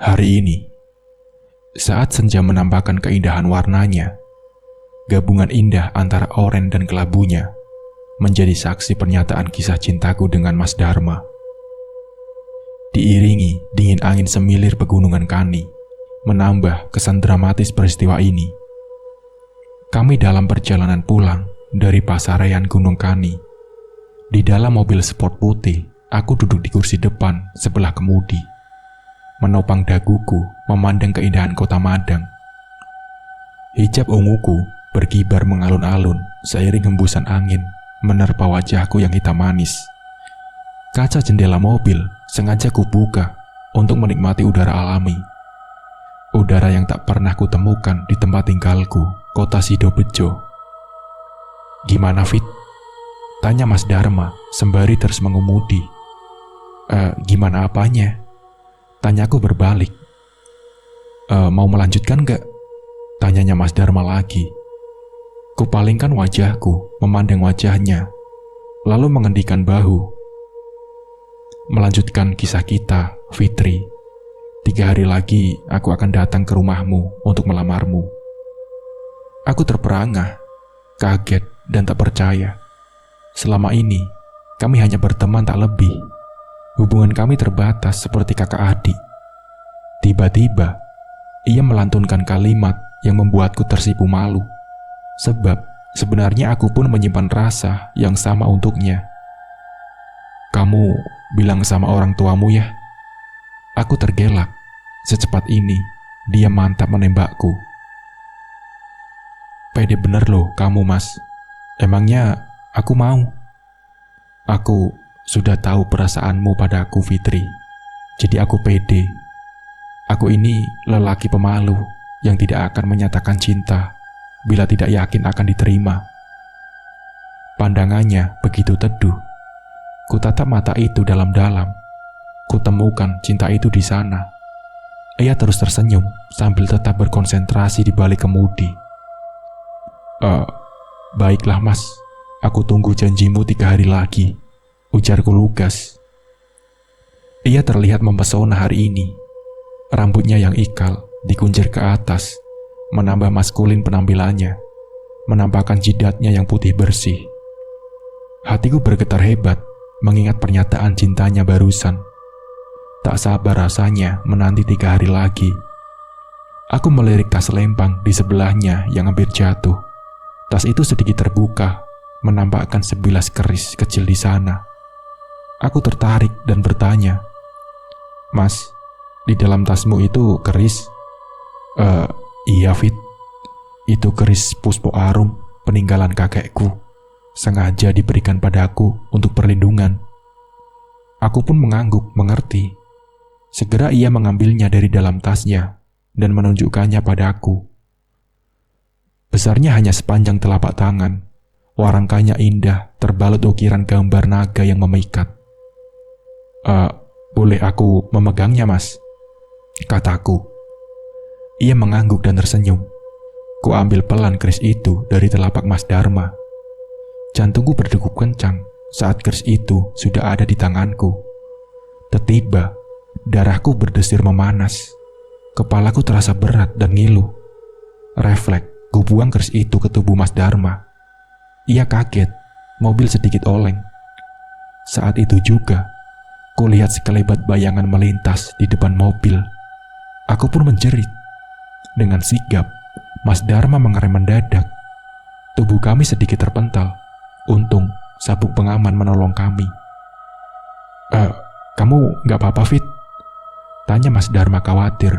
Hari ini, saat senja menampakkan keindahan warnanya, gabungan indah antara oranye dan kelabunya menjadi saksi pernyataan kisah cintaku dengan Mas Dharma. Diiringi dingin angin semilir pegunungan Kani, menambah kesan dramatis peristiwa ini. Kami dalam perjalanan pulang dari Pasaraian Gunung Kani. Di dalam mobil sport putih, aku duduk di kursi depan sebelah kemudi. Menopang daguku memandang keindahan kota Madang. Hijab unguku berkibar mengalun-alun seiring hembusan angin menerpa wajahku yang hitam manis. Kaca jendela mobil sengaja kubuka untuk menikmati udara alami. Udara yang tak pernah kutemukan di tempat tinggalku, kota Sidobejo. "Gimana, Fit?" tanya Mas Dharma sembari terus mengemudi. Gimana apanya?" Tanyaku berbalik. Mau melanjutkan gak?" tanyanya Mas Dharma lagi. Kupalingkan wajahku memandang wajahnya, lalu mengendikan bahu. "Melanjutkan kisah kita, Fitri. 3 hari lagi aku akan datang ke rumahmu untuk melamarmu." Aku terperangah, kaget dan tak percaya. Selama ini, kami hanya berteman tak lebih. Hubungan kami terbatas seperti kakak adik. Tiba-tiba, ia melantunkan kalimat yang membuatku tersipu malu. Sebab, sebenarnya aku pun menyimpan rasa yang sama untuknya. "Kamu bilang sama orang tuamu ya?" Aku tergelak. Secepat ini, dia mantap menembakku. "Pede bener loh kamu, Mas. Emangnya aku mau?" "Aku sudah tahu perasaanmu padaku, Fitri. Jadi aku pede. Aku ini lelaki pemalu yang tidak akan menyatakan cinta bila tidak yakin akan diterima." Pandangannya begitu teduh. Kutatap mata itu dalam-dalam. Kutemukan cinta itu di sana. Ia terus tersenyum sambil tetap berkonsentrasi di balik kemudi. Baiklah, Mas. Aku tunggu janjimu 3 hari lagi," ujarku lugas. Ia terlihat mempesona hari ini. Rambutnya yang ikal dikunci ke atas, menambah maskulin penampilannya, menampakkan jidatnya yang putih bersih. Hatiku bergetar hebat mengingat pernyataan cintanya barusan. Tak sabar rasanya menanti 3 hari lagi. Aku melirik tas lempang di sebelahnya yang hampir jatuh. Tas itu sedikit terbuka, menampakkan sebilas keris kecil di sana. Aku tertarik dan bertanya, "Mas, di dalam tasmu itu keris?" Iya, Fit. Itu keris Puspo Arum peninggalan kakekku. Sengaja diberikan padaku untuk perlindungan." Aku pun mengangguk mengerti. Segera ia mengambilnya dari dalam tasnya dan menunjukkannya padaku. Besarnya hanya sepanjang telapak tangan. Warangkanya indah, terbalut ukiran gambar naga yang memikat. Boleh aku memegangnya, Mas?" kataku. Ia mengangguk dan tersenyum. Ku ambil pelan keris itu dari telapak Mas Dharma. Jantungku berdegup kencang saat keris itu sudah ada di tanganku. Tiba-tiba, darahku berdesir memanas. Kepalaku terasa berat dan ngilu. Refleks, ku buang keris itu ke tubuh Mas Dharma. Ia kaget, mobil sedikit oleng. Saat itu juga, kulihat sekelebat bayangan melintas di depan mobil. Aku pun menjerit. Dengan sigap, Mas Dharma mengerem mendadak. Tubuh kami sedikit terpental. Untung, sabuk pengaman menolong kami. Kamu gak apa-apa, Fit?" tanya Mas Dharma khawatir.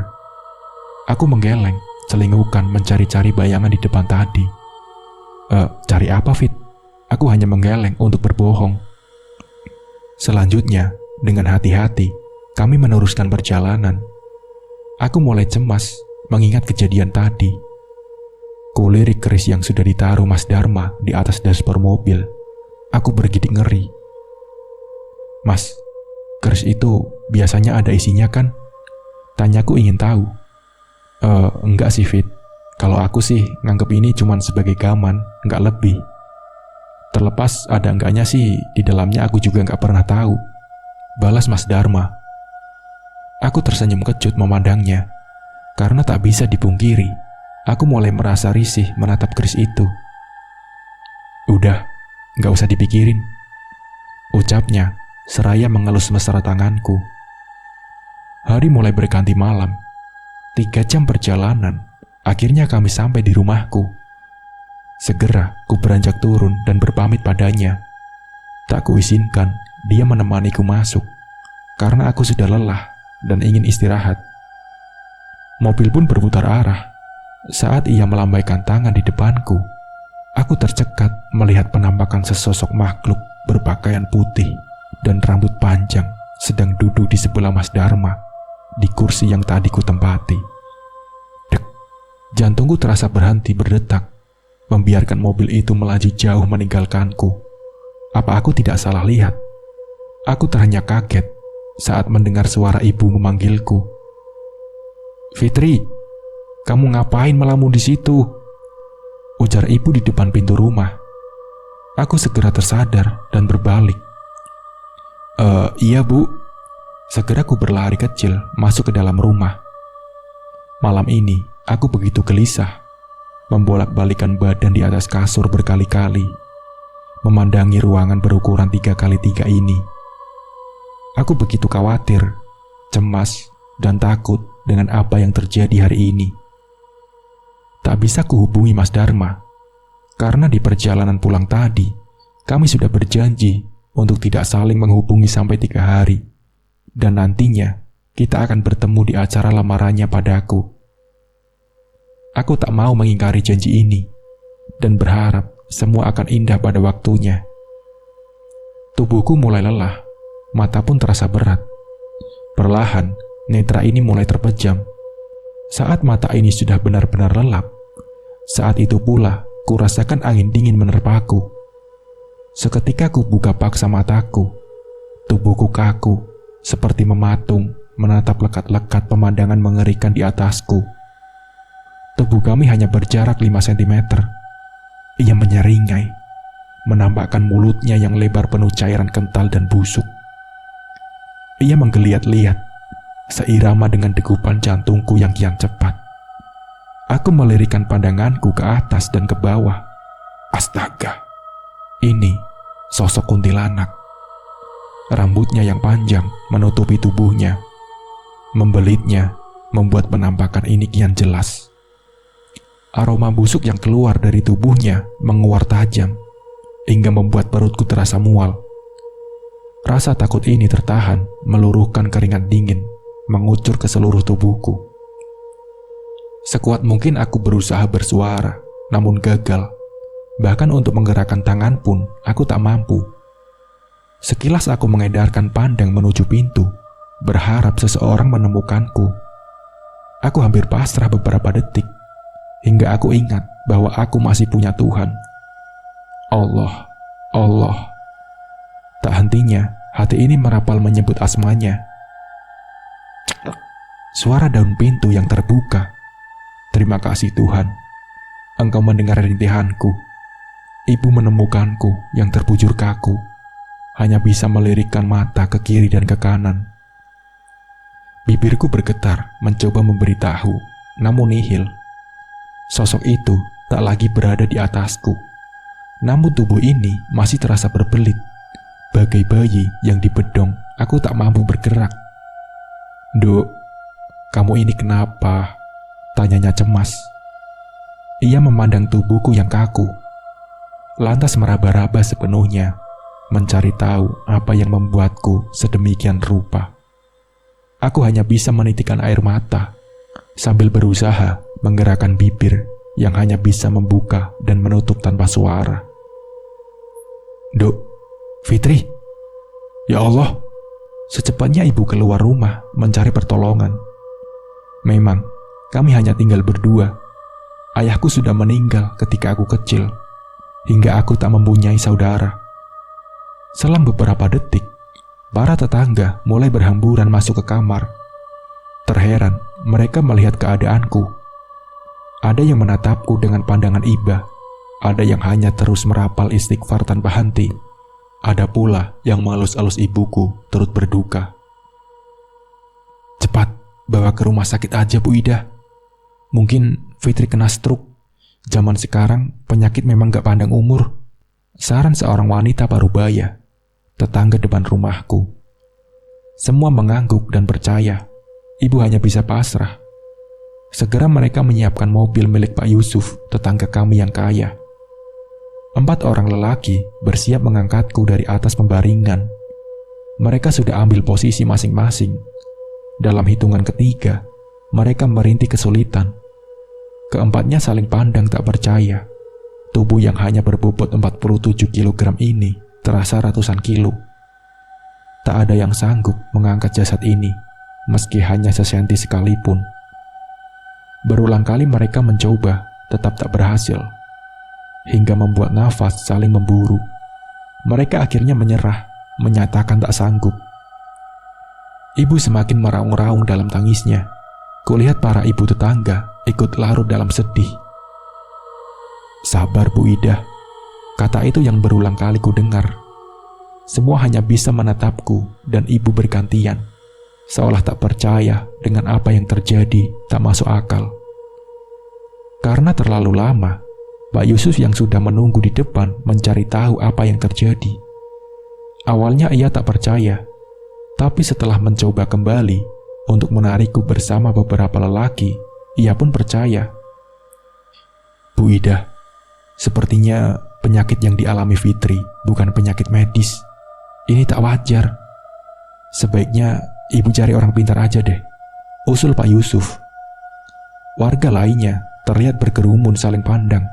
Aku menggeleng, celingukan mencari-cari bayangan di depan tadi. Cari apa, Fit? Aku hanya menggeleng untuk berbohong. Selanjutnya, dengan hati-hati, kami meneruskan perjalanan. Aku mulai cemas mengingat kejadian tadi. Kulirik keris yang sudah ditaruh Mas Dharma di atas dashboard mobil. Aku bergidik ngeri. "Mas, keris itu biasanya ada isinya kan?" tanyaku ingin tahu. Enggak sih, Fit. Kalau aku sih nganggep ini cuman sebagai gaman, nggak lebih. Terlepas ada enggaknya sih, di dalamnya aku juga nggak pernah tahu," balas Mas Dharma. Aku tersenyum kejut memandangnya, karena tak bisa dipungkiri, aku mulai merasa risih menatap keris itu. "Udah, gak usah dipikirin," ucapnya seraya mengelus mesra tanganku. Hari mulai berganti malam. 3 jam perjalanan, akhirnya kami sampai di rumahku. Segera ku beranjak turun dan berpamit padanya. Tak kuizinkan dia menemaniku masuk, karena aku sudah lelah dan ingin istirahat. Mobil pun berputar arah. Saat ia melambaikan tangan di depanku, aku tercekat melihat penampakan sesosok makhluk berpakaian putih dan rambut panjang sedang duduk di sebelah Mas Dharma di kursi yang tadi ku tempati. Dek, jantungku terasa berhenti berdetak, membiarkan mobil itu melaju jauh meninggalkanku. Apa aku tidak salah lihat? Aku terhanya kaget saat mendengar suara ibu memanggilku. "Fitri, kamu ngapain melamun di situ?" ujar ibu di depan pintu rumah. Aku segera tersadar dan berbalik. Iya bu." Segera ku berlari kecil masuk ke dalam rumah. Malam ini aku begitu gelisah, membolak-balikan badan di atas kasur berkali-kali, memandangi ruangan berukuran 3x3 ini. Aku begitu khawatir, cemas, dan takut dengan apa yang terjadi hari ini. Tak bisa kuhubungi Mas Dharma, karena di perjalanan pulang tadi, kami sudah berjanji untuk tidak saling menghubungi sampai 3 hari. Dan nantinya kita akan bertemu di acara lamarannya padaku. Aku tak mau mengingkari janji ini dan berharap semua akan indah pada waktunya. Tubuhku mulai lelah, mata pun terasa berat. Perlahan, netra ini mulai terpejam. Saat mata ini sudah benar-benar lelap, saat itu pula kurasakan angin dingin menerpaku. Seketika ku buka paksa mataku, tubuhku kaku, seperti mematung menatap lekat-lekat pemandangan mengerikan di atasku. Tubuh kami hanya berjarak 5 cm. Ia menyeringai, menampakkan mulutnya yang lebar penuh cairan kental dan busuk. Ia menggeliat-liat, seirama dengan degupan jantungku yang kian cepat. Aku melirikkan pandanganku ke atas dan ke bawah. Astaga, ini sosok kuntilanak. Rambutnya yang panjang menutupi tubuhnya. Membelitnya membuat penampakan ini kian jelas. Aroma busuk yang keluar dari tubuhnya menguar tajam, hingga membuat perutku terasa mual. Rasa takut ini tertahan, meluruhkan keringat dingin, mengucur ke seluruh tubuhku. Sekuat mungkin aku berusaha bersuara, namun gagal. Bahkan untuk menggerakkan tangan pun aku tak mampu. Sekilas aku mengedarkan pandang menuju pintu, berharap seseorang menemukanku. Aku hampir pasrah beberapa detik, hingga aku ingat bahwa aku masih punya Tuhan. Allah, Allah. Tak hentinya, hati ini merapal menyebut asmanya. Suara daun pintu yang terbuka. Terima kasih Tuhan, Engkau mendengar rintihanku. Ibu menemukanku yang terbujur kaku. Hanya bisa melirikkan mata ke kiri dan ke kanan. Bibirku bergetar mencoba memberitahu, namun nihil. Sosok itu tak lagi berada di atasku. Namun tubuh ini masih terasa berbelit. Bagai bayi yang dibedong, aku tak mampu bergerak. "Duk, kamu ini kenapa?" tanyanya cemas. Ia memandang tubuhku yang kaku, lantas meraba-raba sepenuhnya, mencari tahu apa yang membuatku sedemikian rupa. Aku hanya bisa menitikkan air mata, sambil berusaha menggerakkan bibir yang hanya bisa membuka dan menutup tanpa suara. "Duk, Fitri." Ya Allah, secepatnya ibu keluar rumah mencari pertolongan. Memang, kami hanya tinggal berdua. Ayahku sudah meninggal ketika aku kecil, hingga aku tak mempunyai saudara. Selang beberapa detik, para tetangga mulai berhamburan masuk ke kamar. Terheran, mereka melihat keadaanku. Ada yang menatapku dengan pandangan iba, ada yang hanya terus merapal istighfar tanpa henti, ada pula yang mengelus-elus ibuku turut berduka. Cepat, bawa ke rumah sakit aja Bu Ida. Mungkin Fitri kena stroke. Zaman sekarang penyakit memang gak pandang umur. Saran seorang wanita parubaya, tetangga depan rumahku. Semua mengangguk dan percaya. Ibu hanya bisa pasrah. Segera mereka menyiapkan mobil milik Pak Yusuf, tetangga kami yang kaya. 4 orang lelaki bersiap mengangkatku dari atas pembaringan. Mereka sudah ambil posisi masing-masing. Dalam hitungan ketiga, mereka merintih kesulitan. Keempatnya saling pandang tak percaya. Tubuh yang hanya berbobot 47 kg ini terasa ratusan kilo. Tak ada yang sanggup mengangkat jasad ini, meski hanya sesenti sekalipun. Berulang kali mereka mencoba, tetap tak berhasil. Hingga membuat nafas saling memburu. Mereka akhirnya menyerah, menyatakan tak sanggup. Ibu semakin meraung-raung dalam tangisnya. Kulihat para ibu tetangga ikut larut dalam sedih. Sabar Bu Ida, kata itu yang berulang kali ku dengar. Semua hanya bisa menatapku dan ibu bergantian. Seolah tak percaya dengan apa yang terjadi, tak masuk akal. Karena terlalu lama, Pak Yusuf yang sudah menunggu di depan mencari tahu apa yang terjadi. Awalnya ia tak percaya, tapi setelah mencoba kembali untuk menarikku bersama beberapa lelaki, ia pun percaya. Bu Ida, sepertinya penyakit yang dialami Fitri bukan penyakit medis. Ini tak wajar. Sebaiknya ibu cari orang pintar aja deh, usul Pak Yusuf. Warga lainnya terlihat berkerumun saling pandang.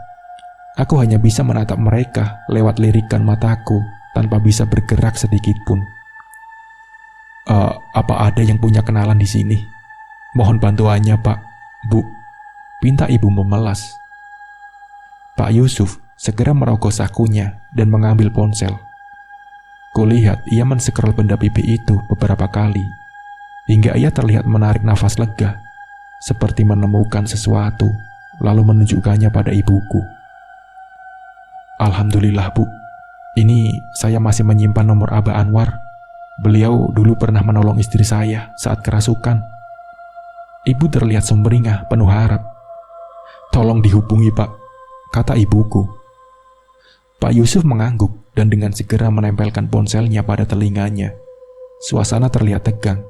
Aku hanya bisa menatap mereka lewat lirikan mataku tanpa bisa bergerak sedikit pun. Apa ada yang punya kenalan di sini? Mohon bantuannya Pak, Bu, pinta ibu memelas. Pak Yusuf segera merogoh sakunya dan mengambil ponsel. Kulihat ia men-scroll benda pipi itu beberapa kali, hingga ia terlihat menarik nafas lega, seperti menemukan sesuatu, lalu menunjukkannya pada ibuku. Alhamdulillah Bu, ini saya masih menyimpan nomor Abah Anwar. Beliau dulu pernah menolong istri saya saat kerasukan. Ibu terlihat sumringah penuh harap. Tolong dihubungi Pak, kata ibuku. Pak Yusuf mengangguk dan dengan segera menempelkan ponselnya pada telinganya. Suasana terlihat tegang.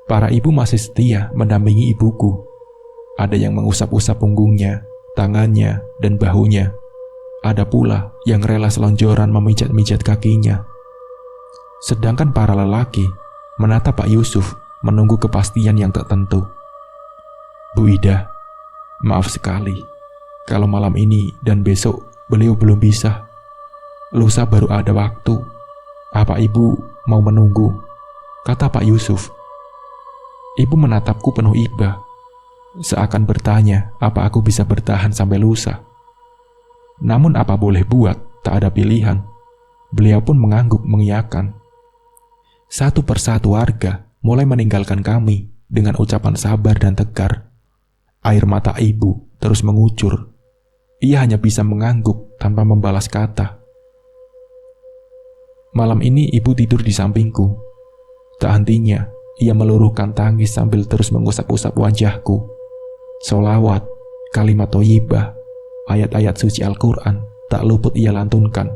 Para ibu masih setia mendampingi ibuku. Ada yang mengusap-usap punggungnya, tangannya, dan bahunya. Ada pula yang rela selonjoran memijat-mijat kakinya. Sedangkan para lelaki menatap Pak Yusuf menunggu kepastian yang tak tentu. Bu Ida, maaf sekali kalau malam ini dan besok beliau belum bisa. Lusa baru ada waktu. Apa ibu mau menunggu? Kata Pak Yusuf. Ibu menatapku penuh iba, seakan bertanya apa aku bisa bertahan sampai lusa. Namun apa boleh buat, tak ada pilihan. Beliau pun mengangguk mengiyakan. Satu persatu warga mulai meninggalkan kami dengan ucapan sabar dan tegar. Air mata ibu terus mengucur. Ia hanya bisa mengangguk tanpa membalas kata. Malam ini ibu tidur di sampingku. Tak hentinya ia meluruhkan tangis sambil terus mengusap-usap wajahku. Sholawat, kalimat thayyibah, ayat-ayat suci Al-Quran tak luput ia lantunkan.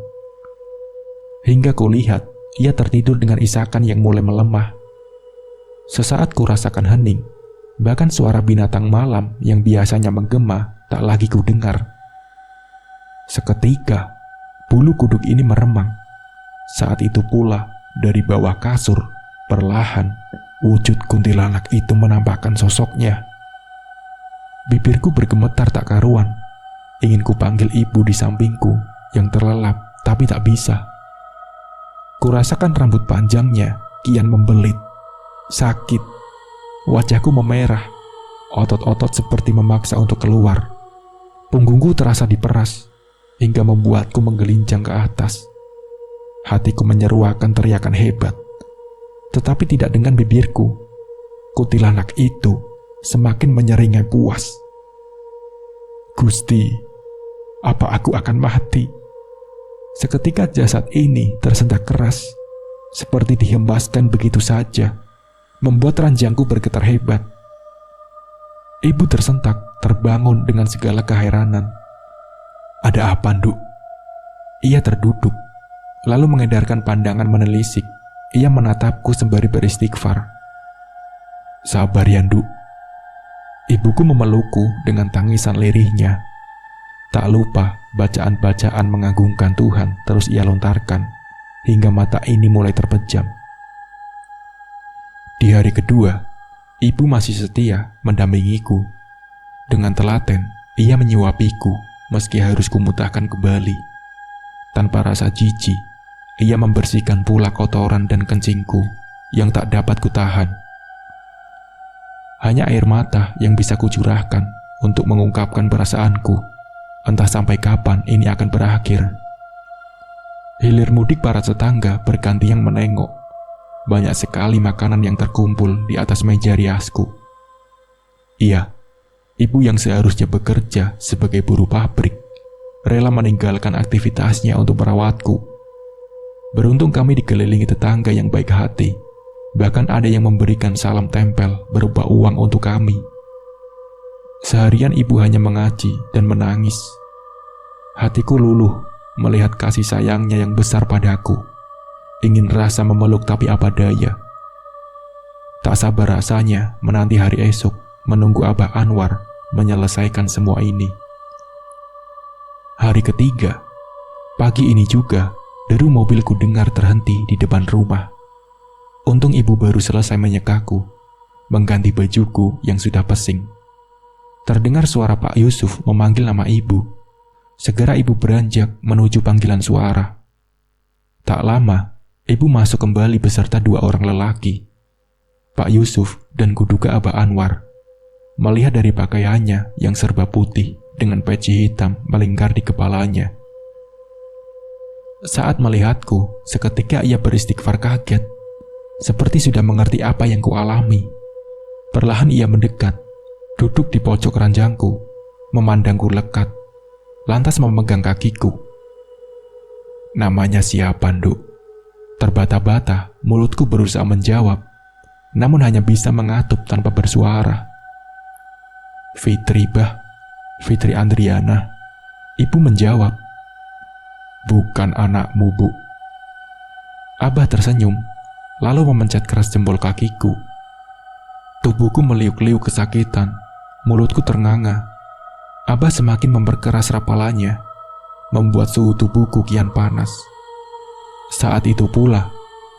Hingga kulihat ia tertidur dengan isakan yang mulai melemah. Sesaat kurasakan hening, bahkan suara binatang malam yang biasanya menggema tak lagi kudengar. Seketika, bulu kuduk ini meremang. Saat itu pula, dari bawah kasur, perlahan, wujud kuntilanak itu menampakkan sosoknya. Bibirku bergemetar tak karuan. Ingin kupanggil ibu di sampingku yang terlelap, tapi tak bisa. Kurasakan rambut panjangnya kian membelit. Sakit. Wajahku memerah. Otot-otot seperti memaksa untuk keluar. Punggungku terasa diperas hingga membuatku menggelincang ke atas. Hatiku menyeruakan teriakan hebat, tetapi tidak dengan bibirku. Kuntilanak itu semakin menyeringai puas. Gusti, apa aku akan mati? Seketika jasad ini tersentak keras, seperti dihembaskan begitu saja, membuat ranjangku bergetar hebat. Ibu tersentak, terbangun dengan segala keheranan. "Ada apa, Nduk?" Ia terduduk, lalu mengedarkan pandangan menelisik. Ia menatapku sembari beristighfar. "Sabar ya, Nduk." Ibuku memelukku dengan tangisan lirihnya. Tak lupa bacaan-bacaan mengagungkan Tuhan terus ia lontarkan, hingga mata ini mulai terpejam. Di hari kedua, ibu masih setia mendampingiku. Dengan telaten, ia menyuapiku meski harus kumutahkan kembali. Tanpa rasa jijik, ia membersihkan pula kotoran dan kencingku yang tak dapat kutahan. Hanya air mata yang bisa kucurahkan untuk mengungkapkan perasaanku. Entah sampai kapan ini akan berakhir. Hilir mudik para tetangga bergantian menengok. Banyak sekali makanan yang terkumpul di atas meja riasku. Iya, ibu yang seharusnya bekerja sebagai buruh pabrik, rela meninggalkan aktivitasnya untuk merawatku. Beruntung kami dikelilingi tetangga yang baik hati. Bahkan ada yang memberikan salam tempel berupa uang untuk kami. Seharian ibu hanya mengaji dan menangis. Hatiku luluh melihat kasih sayangnya yang besar padaku. Ingin rasa memeluk tapi apa daya. Tak sabar rasanya menanti hari esok, menunggu Abah Anwar menyelesaikan semua ini. Hari ketiga, pagi ini juga, deru mobilku dengar terhenti di depan rumah. Untung ibu baru selesai menyekaku, mengganti bajuku yang sudah pesing. Terdengar suara Pak Yusuf memanggil nama ibu. Segera ibu beranjak menuju panggilan suara. Tak lama, ibu masuk kembali beserta 2 orang lelaki, Pak Yusuf dan kuduga Abah Anwar. Melihat dari pakaiannya yang serba putih dengan peci hitam melingkar di kepalanya. Saat melihatku, seketika ia beristighfar kaget. Seperti sudah mengerti apa yang kualami. Perlahan ia mendekat, duduk di pojok ranjangku, memandangku lekat, lantas memegang kakiku. "Namanya siapa, Nduk?" Terbata-bata, mulutku berusaha menjawab, namun hanya bisa mengatup tanpa bersuara. "Fitri, Bah. Fitri Andriana." Ibu menjawab. "Bukan anakmu, Bu." Abah tersenyum, lalu memencet keras jempol kakiku. Tubuhku meliuk-liuk kesakitan, mulutku ternganga. Abah semakin memperkeras rapalannya, membuat suhu tubuhku kian panas. Saat itu pula,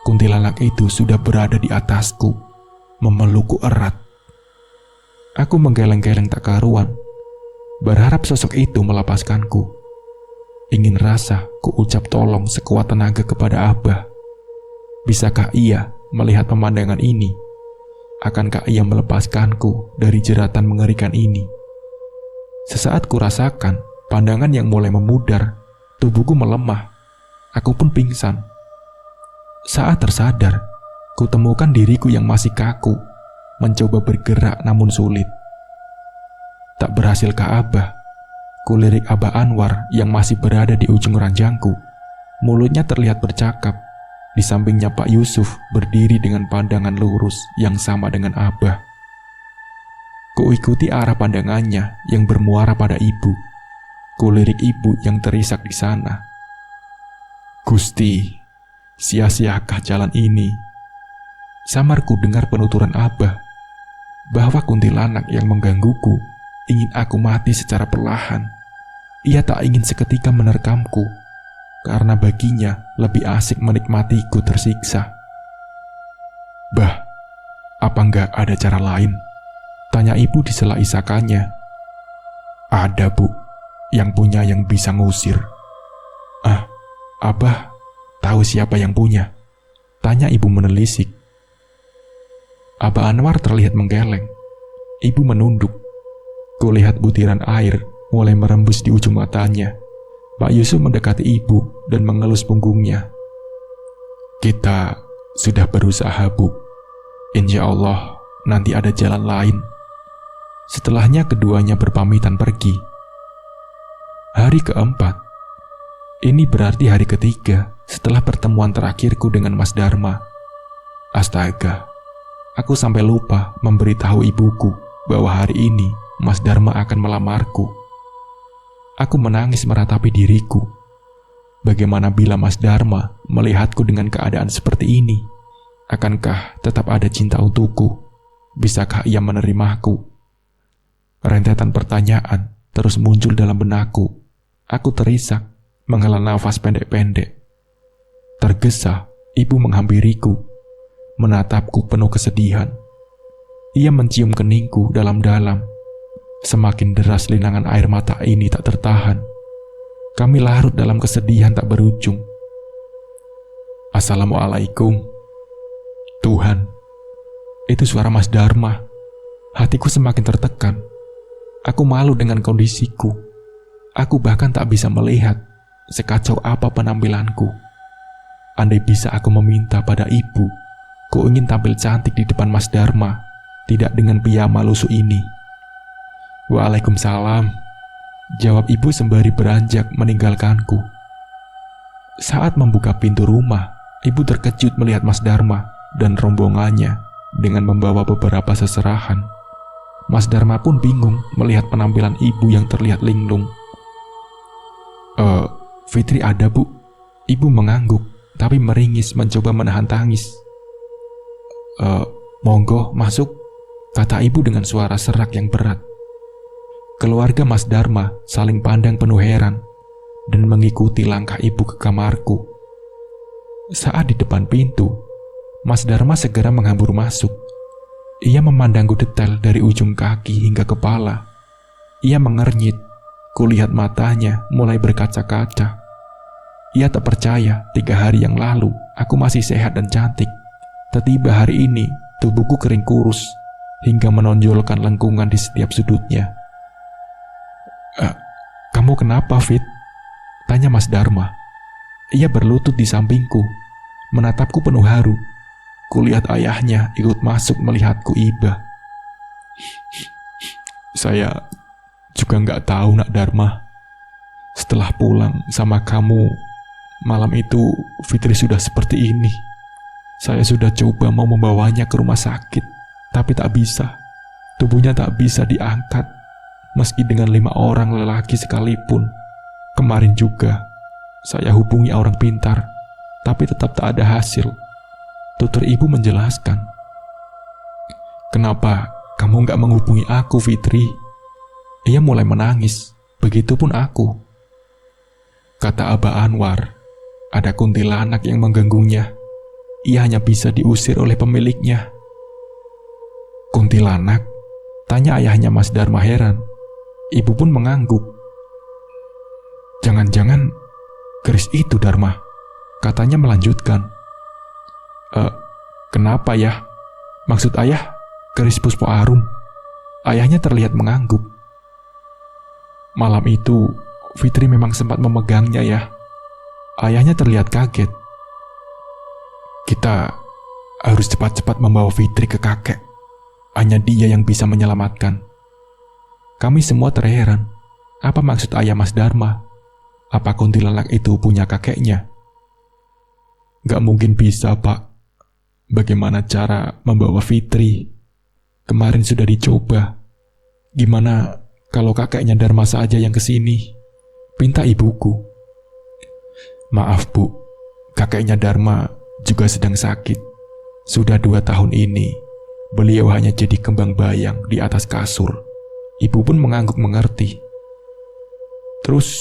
kuntilanak itu sudah berada di atasku, memelukku erat. Aku menggeleng-geleng tak karuan, berharap sosok itu melepaskanku. Ingin rasa ku ucap tolong sekuat tenaga kepada Abah. Bisakah ia melihat pemandangan ini? Akankah ia melepaskanku dari jeratan mengerikan ini? Sesaat ku rasakan pandangan yang mulai memudar, tubuhku melemah, aku pun pingsan. Saat tersadar, ku temukan diriku yang masih kaku, mencoba bergerak namun sulit. Tak berhasilkah Abah? Kulirik Abah Anwar yang masih berada di ujung ranjangku. Mulutnya terlihat bercakap. Di sampingnya Pak Yusuf berdiri dengan pandangan lurus yang sama dengan Abah. Kuikuti arah pandangannya yang bermuara pada ibu. Kulirik ibu yang terisak di sana. "Gusti, sia-siakah jalan ini?" Samarku dengar penuturan Abah bahwa kuntilanak yang menggangguku ingin aku mati secara perlahan. Ia tak ingin seketika menerkamku, karena baginya lebih asik menikmatiku tersiksa. "Bah, apa enggak ada cara lain?" tanya ibu di sela isakannya. "Ada, Bu, yang punya yang bisa ngusir." "Ah, Abah tahu siapa yang punya?" tanya ibu menelisik. Abah Anwar terlihat menggeleng. Ibu menunduk. Kulihat butiran air mulai merembus di ujung matanya. Pak Yusuf mendekati ibu dan mengelus punggungnya. "Kita sudah berusaha, Bu. Insya Allah nanti ada jalan lain." Setelahnya keduanya berpamitan pergi. Hari keempat. Ini berarti hari ketiga setelah pertemuan terakhirku dengan Mas Dharma. Astaga, aku sampai lupa memberitahu ibuku bahwa hari ini Mas Dharma akan melamarku. Aku menangis meratapi diriku. Bagaimana bila Mas Dharma melihatku dengan keadaan seperti ini? Akankah tetap ada cinta untukku? Bisakah ia menerimaku? Rentetan pertanyaan terus muncul dalam benakku. Aku terisak, menghela nafas pendek-pendek. Tergesa, ibu menghampiriku, menatapku penuh kesedihan. Ia mencium keningku dalam-dalam. Semakin deras linangan air mata ini tak tertahan. Kami larut dalam kesedihan tak berujung. Assalamualaikum. Tuhan, itu suara Mas Dharma. Hatiku semakin tertekan. Aku malu dengan kondisiku. Aku bahkan tak bisa melihat sekacau apa penampilanku. Andai bisa aku meminta pada ibu, ku ingin tampil cantik di depan Mas Dharma, tidak dengan piyama lusuh ini. Waalaikumsalam, jawab ibu sembari beranjak meninggalkanku. Saat membuka pintu rumah, ibu terkejut melihat Mas Dharma dan rombongannya dengan membawa beberapa seserahan. Mas Dharma pun bingung melihat penampilan ibu yang terlihat linglung. Fitri ada, Bu. Ibu mengangguk, tapi meringis mencoba menahan tangis. Monggo, masuk, kata ibu dengan suara serak yang berat. Keluarga Mas Dharma saling pandang penuh heran dan mengikuti langkah ibu ke kamarku. Saat di depan pintu, Mas Dharma segera menghambur masuk. Ia memandangku detail dari ujung kaki hingga kepala. Ia mengernyit, kulihat matanya mulai berkaca-kaca. Ia tak percaya 3 hari yang lalu aku masih sehat dan cantik. Tiba-tiba hari ini tubuhku kering kurus hingga menonjolkan lengkungan di setiap sudutnya. Kamu kenapa, Fit? Tanya Mas Dharma. Ia berlutut di sampingku, menatapku penuh haru. Kulihat ayahnya ikut masuk melihatku iba. Saya juga nggak tahu, Nak Dharma. Setelah pulang sama kamu, malam itu Fitri sudah seperti ini. Saya sudah coba mau membawanya ke rumah sakit, tapi tak bisa. Tubuhnya tak bisa diangkat, meski dengan 5 orang lelaki sekalipun. Kemarin juga, saya hubungi orang pintar, tapi tetap tak ada hasil. Tutur ibu menjelaskan. Kenapa kamu nggak menghubungi aku, Fitri? Ia mulai menangis, begitupun aku. Kata Abah Anwar, ada kuntilanak yang mengganggunya. Ia hanya bisa diusir oleh pemiliknya. Kuntilanak? Tanya ayahnya Mas Dharma heran. Ibu pun mengangguk. Jangan-jangan keris itu, Dharma, katanya melanjutkan. Kenapa ya? Maksud ayah keris Puspo Arum? Ayahnya terlihat mengangguk. Malam itu Fitri memang sempat memegangnya ya. Ayahnya terlihat kaget. Kita harus cepat-cepat membawa Fitri ke kakek. Hanya dia yang bisa menyelamatkan. Kami semua terheran. Apa maksud ayah Mas Dharma? Apa kuntilanak itu punya kakeknya? Gak mungkin bisa, Pak. Bagaimana cara membawa Fitri? Kemarin sudah dicoba. Gimana kalau kakeknya Dharma saja yang kesini? Pinta ibuku. Maaf, Bu. Kakeknya Dharma juga sedang sakit. Sudah 2 tahun ini, beliau hanya jadi kembang bayang di atas kasur. Ibu pun mengangguk mengerti. Terus,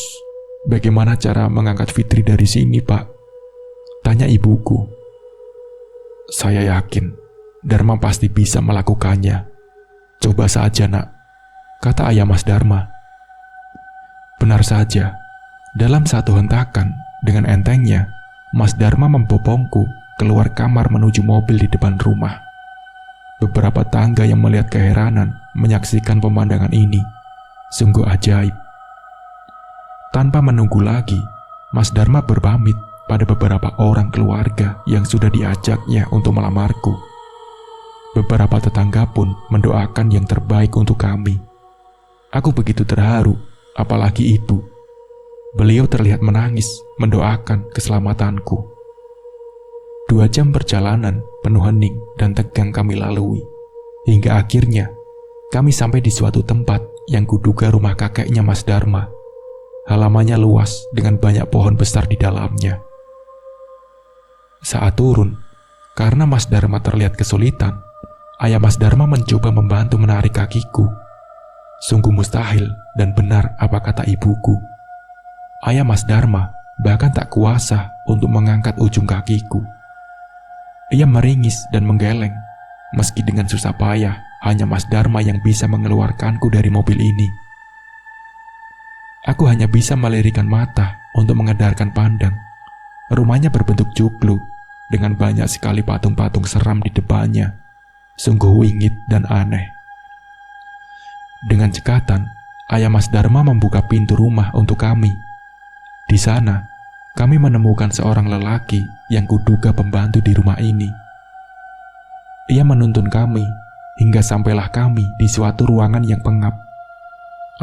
bagaimana cara mengangkat Fitri dari sini, Pak? Tanya ibuku. Saya yakin Dharma pasti bisa melakukannya. Coba saja, Nak, kata ayah Mas Dharma. Benar saja, dalam satu hentakan dengan entengnya, Mas Dharma membopongku keluar kamar menuju mobil di depan rumah. Beberapa tangga yang melihat keheranan menyaksikan pemandangan ini. Sungguh ajaib. Tanpa menunggu lagi, Mas Dharma berpamit pada beberapa orang keluarga yang sudah diajaknya untuk melamarku. Beberapa tetangga pun mendoakan yang terbaik untuk kami. Aku begitu terharu, apalagi ibu. Beliau terlihat menangis mendoakan keselamatanku. 2 2 jam perjalanan penuh hening dan tegang kami lalui. Hingga akhirnya kami sampai di suatu tempat yang kuduga rumah kakeknya Mas Dharma. Halamannya luas dengan banyak pohon besar di dalamnya. Saat turun, karena Mas Dharma terlihat kesulitan, ayah Mas Dharma mencoba membantu menarik kakiku. Sungguh mustahil dan benar apa kata ibuku. Ayah Mas Dharma bahkan tak kuasa untuk mengangkat ujung kakiku. Ia meringis dan menggeleng, meski dengan susah payah hanya Mas Dharma yang bisa mengeluarkanku dari mobil ini. Aku hanya bisa melirikan mata untuk mengedarkan pandang. Rumahnya berbentuk joglo dengan banyak sekali patung-patung seram di depannya. Sungguh wingit dan aneh. Dengan cekatan, ayah Mas Dharma membuka pintu rumah untuk kami. Di sana, kami menemukan seorang lelaki yang kuduga pembantu di rumah ini. Ia menuntun kami hingga sampailah kami di suatu ruangan yang pengap.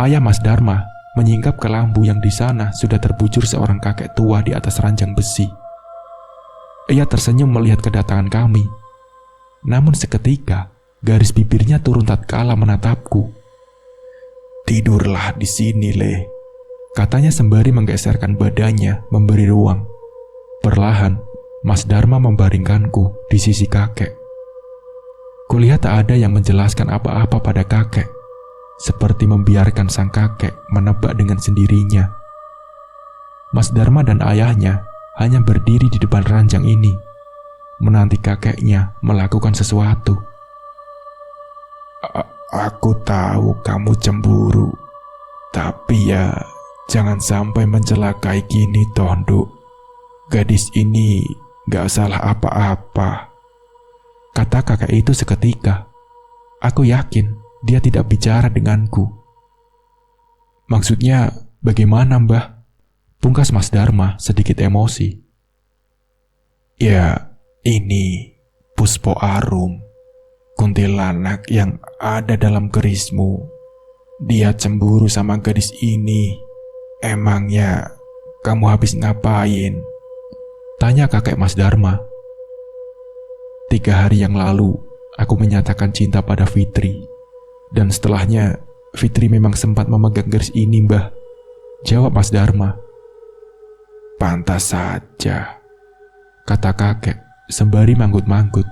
Ayah Mas Dharma menyingkap ke lampu yang di sana sudah terbujur seorang kakek tua di atas ranjang besi. Ia tersenyum melihat kedatangan kami. Namun seketika, garis bibirnya turun tatkala menatapku. "Tidurlah di sini, Le," katanya sembari menggeserkan badannya memberi ruang. Perlahan, Mas Dharma membaringkanku di sisi kakek. Kulihat tak ada yang menjelaskan apa-apa pada kakek, seperti membiarkan sang kakek menebak dengan sendirinya. Mas Dharma dan ayahnya hanya berdiri di depan ranjang ini, menanti kakeknya melakukan sesuatu. Aku tahu kamu cemburu, tapi ya jangan sampai mencelakai gini, Tonduk. Gadis ini gak salah apa-apa," kata kakek itu seketika. Aku yakin dia tidak bicara denganku. "Maksudnya bagaimana, Mbah?" pungkas Mas Dharma sedikit emosi. "Ya, ini Puspo Arum, kuntilanak yang ada dalam kerismu. Dia cemburu sama gadis ini. Emangnya kamu habis ngapain?" tanya kakek Mas Dharma. 3 hari yang lalu, aku menyatakan cinta pada Fitri. Dan setelahnya, Fitri memang sempat memegang garis ini, Mbah, jawab Mas Dharma. "Pantas saja," kata kakek sembari manggut-manggut.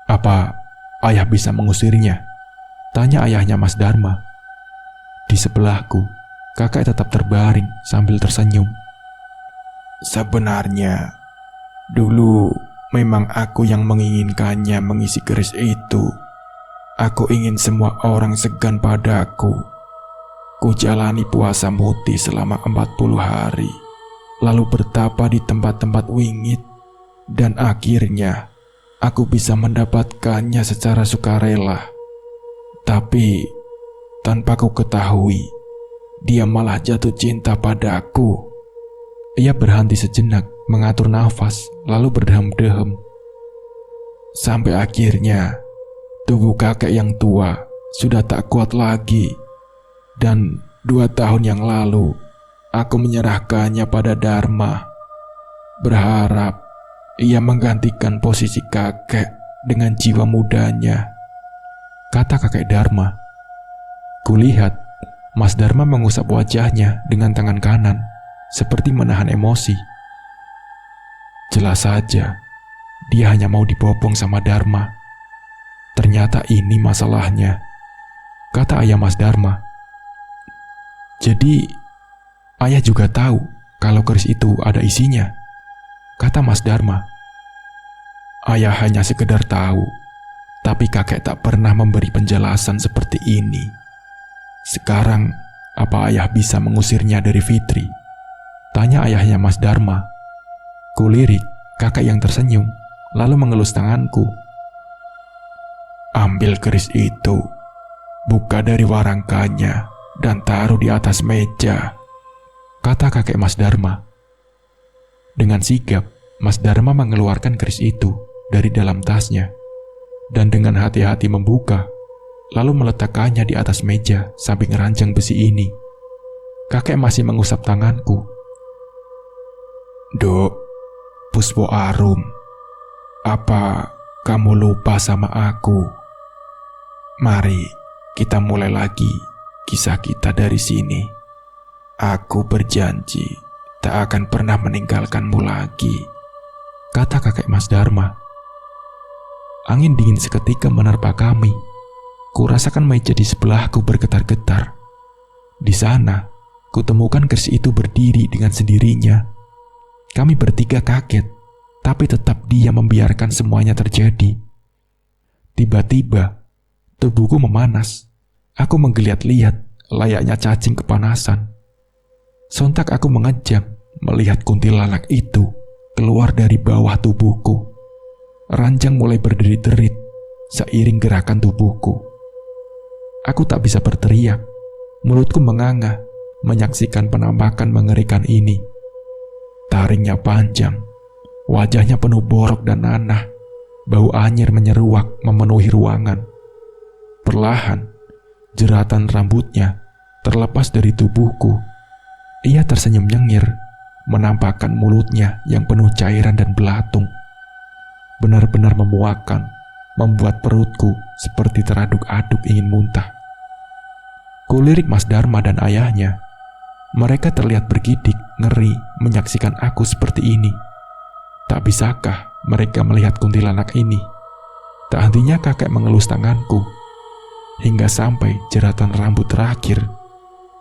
"Apa ayah bisa mengusirnya?" tanya ayahnya Mas Dharma. Di sebelahku, kakek tetap terbaring sambil tersenyum. "Sebenarnya, dulu memang aku yang menginginkannya mengisi keris itu. Aku ingin semua orang segan padaku. Ku jalani puasa muti selama 40 hari, lalu bertapa di tempat-tempat wingit, dan akhirnya aku bisa mendapatkannya secara sukarela. Tapi tanpa ku ketahui, dia malah jatuh cinta padaku." Ia berhenti sejenak, mengatur nafas, lalu berdehem-dehem. "Sampai akhirnya, tubuh kakek yang tua sudah tak kuat lagi. Dan 2 tahun yang lalu, aku menyerahkannya pada Dharma, berharap ia menggantikan posisi kakek dengan jiwa mudanya," kata kakek Dharma. Kulihat Mas Dharma mengusap wajahnya dengan tangan kanan, seperti menahan emosi. Jelas saja, dia hanya mau dibopong sama Dharma. Ternyata ini masalahnya, kata ayah Mas Dharma. "Jadi, ayah juga tahu kalau keris itu ada isinya?" kata Mas Dharma. "Ayah hanya sekedar tahu, tapi kakek tak pernah memberi penjelasan seperti ini. Sekarang, apa ayah bisa mengusirnya dari Fitri?" tanya ayahnya Mas Dharma. Kulirik kakek yang tersenyum, lalu mengelus tanganku. "Ambil keris itu, buka dari warangkanya, dan taruh di atas meja," kata kakek Mas Dharma. Dengan sigap, Mas Dharma mengeluarkan keris itu dari dalam tasnya, dan dengan hati-hati membuka, lalu meletakkannya di atas meja samping ranjang besi ini. Kakek masih mengusap tanganku. "Duk, Puspo Arum, apa kamu lupa sama aku? Mari kita mulai lagi kisah kita dari sini. Aku berjanji tak akan pernah meninggalkanmu lagi, kata kakek Mas Dharma. Angin dingin seketika menerpa kami. Kurasakan meja di sebelahku bergetar-getar. Di sana, kutemukan keris itu berdiri dengan sendirinya. Kami bertiga kaget, tapi tetap diam membiarkan semuanya terjadi. Tiba-tiba, tubuhku memanas. Aku menggeliat-liat layaknya cacing kepanasan. Sontak aku mengejang melihat kuntilanak itu keluar dari bawah tubuhku. Ranjang mulai berderit-derit seiring gerakan tubuhku. Aku tak bisa berteriak. Mulutku menganga menyaksikan penampakan mengerikan ini. Taringnya panjang, wajahnya penuh borok dan nanah. Bau anyir menyeruak memenuhi ruangan. Perlahan, jeratan rambutnya terlepas dari tubuhku. Ia tersenyum nyengir, menampakkan mulutnya yang penuh cairan dan belatung. Benar-benar memuakkan, membuat perutku seperti teraduk-aduk ingin muntah. Kulirik Mas Dharma dan ayahnya. Mereka terlihat bergidik, ngeri menyaksikan aku seperti ini. Tak bisakah mereka melihat kuntilanak ini? Tak hentinya kakek mengelus tanganku, hingga sampai jeratan rambut terakhir.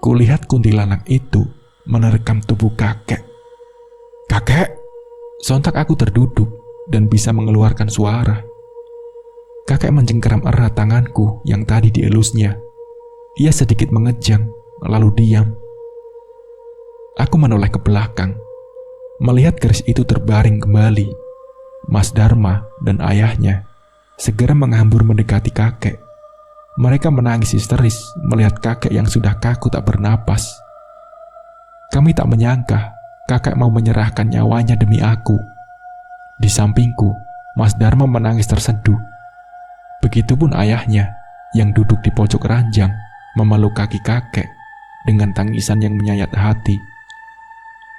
Kulihat kuntilanak itu menerkam tubuh kakek. Kakek! Sontak aku terduduk dan bisa mengeluarkan suara. Kakek mencengkeram erat tanganku yang tadi dielusnya. Ia sedikit mengejang, lalu diam. Aku menoleh ke belakang, melihat keris itu terbaring kembali. Mas Dharma dan ayahnya segera menghambur mendekati kakek. Mereka menangis histeris melihat kakek yang sudah kaku tak bernapas. Kami tak menyangka kakek mau menyerahkan nyawanya demi aku. Di sampingku, Mas Dharma menangis terseduh. Begitupun ayahnya yang duduk di pojok ranjang memeluk kaki kakek dengan tangisan yang menyayat hati.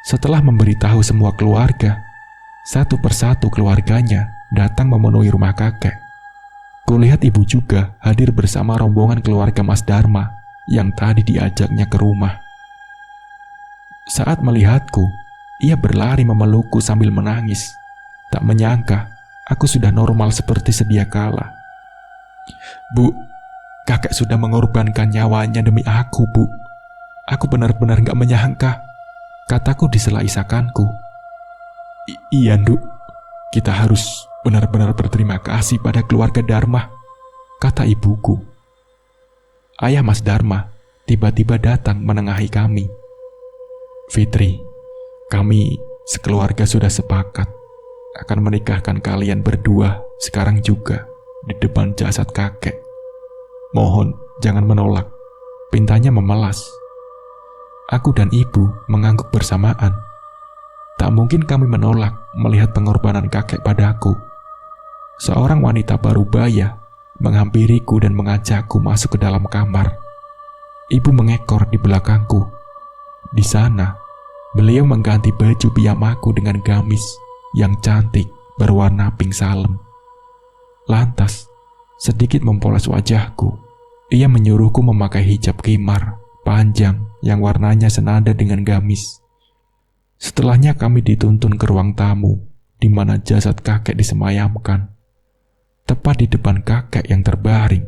Setelah memberitahu semua keluarga, satu persatu keluarganya datang memenuhi rumah kakek. Kulihat ibu juga hadir bersama rombongan keluarga Mas Dharma yang tadi diajaknya ke rumah. Saat melihatku, ia berlari memelukku sambil menangis. Tak menyangka aku sudah normal seperti sedia kala. Bu, kakek sudah mengorbankan nyawanya demi aku, Bu. Aku benar-benar gak menyangka, kataku di sela isakanku. Iya, Nduk. Kita harus benar-benar berterima kasih pada keluarga Dharma, kata ibuku. Ayah Mas Dharma tiba-tiba datang menengahi kami. Fitri, kami sekeluarga sudah sepakat akan menikahkan kalian berdua sekarang juga di depan jasad kakek. Mohon jangan menolak, pintanya memelas. Aku dan ibu mengangguk bersamaan. Tak mungkin kami menolak melihat pengorbanan kakek padaku. Seorang wanita parubaya menghampiriku dan mengajakku masuk ke dalam kamar. Ibu mengekor di belakangku. Di sana, beliau mengganti baju piyamaku dengan gamis yang cantik berwarna pink salem. Lantas, sedikit mempoles wajahku. Ia menyuruhku memakai hijab khimar panjang yang warnanya senada dengan gamis. Setelahnya kami dituntun ke ruang tamu, di mana jasad kakek disemayamkan. Tepat di depan kakek yang terbaring,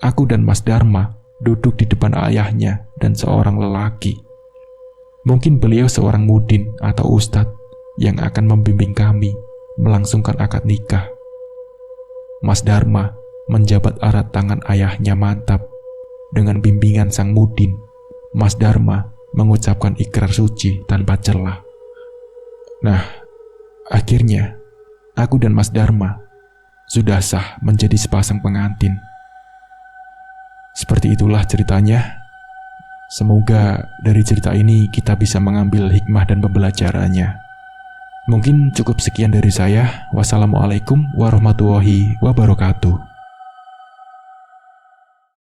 aku dan Mas Dharma duduk di depan ayahnya dan seorang lelaki. Mungkin beliau seorang mudin atau ustadz yang akan membimbing kami melangsungkan akad nikah. Mas Dharma menjabat erat tangan ayahnya mantap. Dengan bimbingan sang mudin, Mas Dharma mengucapkan ikrar suci tanpa celah. Nah, akhirnya aku dan Mas Dharma sudah sah menjadi sepasang pengantin. Seperti itulah ceritanya. Semoga dari cerita ini kita bisa mengambil hikmah dan pembelajarannya. Mungkin cukup sekian dari saya. Wassalamualaikum warahmatullahi wabarakatuh.